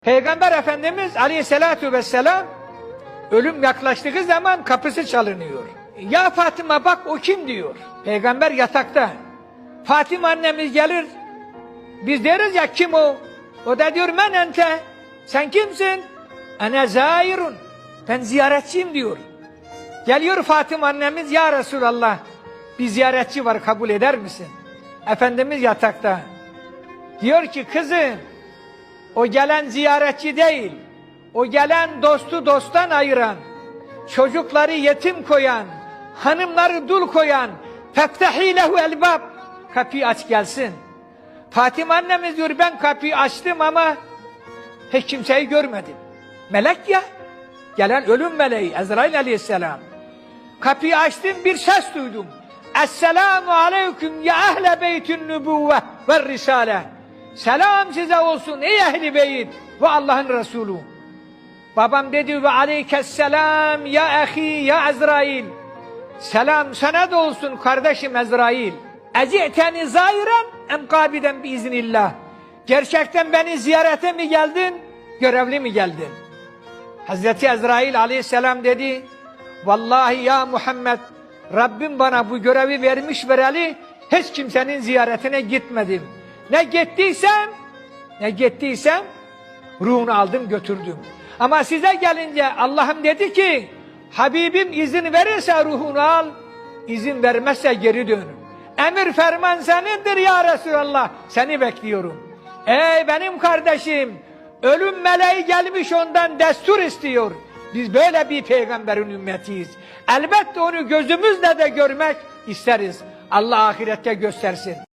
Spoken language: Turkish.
Peygamber Efendimiz Aleyhisselatü Vesselam ölüm yaklaştığı zaman kapısı çalınıyor. Ya Fatıma bak o kim diyor. Peygamber yatakta. Fatıma annemiz gelir. Biz deriz ya kim o? O da diyor men ente. Sen kimsin? Ene zairun. Ben ziyaretçiyim diyor. Geliyor Fatıma annemiz, ya Resulallah bir ziyaretçi var, kabul eder misin? Efendimiz yatakta. Diyor ki kızım, o gelen ziyaretçi değil, o gelen dostu dosttan ayıran, çocukları yetim koyan, hanımları dul koyan, feftahî lehu elbab, kapıyı aç gelsin. Fatıma annemiz diyor ben kapıyı açtım ama hiç kimseyi görmedim. Melek ya, gelen ölüm meleği Ezrail aleyhisselam. Kapıyı açtım, bir ses duydum. Esselamu aleyküm ya ehle beytün nübüvve ve risale. Selam size olsun ey ehli beyt ve Allah'ın Resulü. Babam dedi ve aleykesselam ya ahi ya Ezrail. Selam sana da olsun kardeşim Ezrail. Eci'teni zairen em kabiden biiznillah. Gerçekten beni ziyarete mi geldin, görevli mi geldin? Hazreti Ezrail aleyhisselam dedi, vallahi ya Muhammed, Rabbim bana bu görevi vermiş vereli hiç kimsenin ziyaretine gitmedim. Ne gittiysem ruhunu aldım götürdüm. Ama size gelince Allah'ım dedi ki, Habibim izin verirse ruhunu al, izin vermezse geri dön. Emir ferman senindir ya Resulallah, seni bekliyorum. Ey benim kardeşim, ölüm meleği gelmiş ondan destur istiyor. Biz böyle bir peygamberin ümmetiyiz. Elbette onu gözümüzle de görmek isteriz. Allah ahirette göstersin.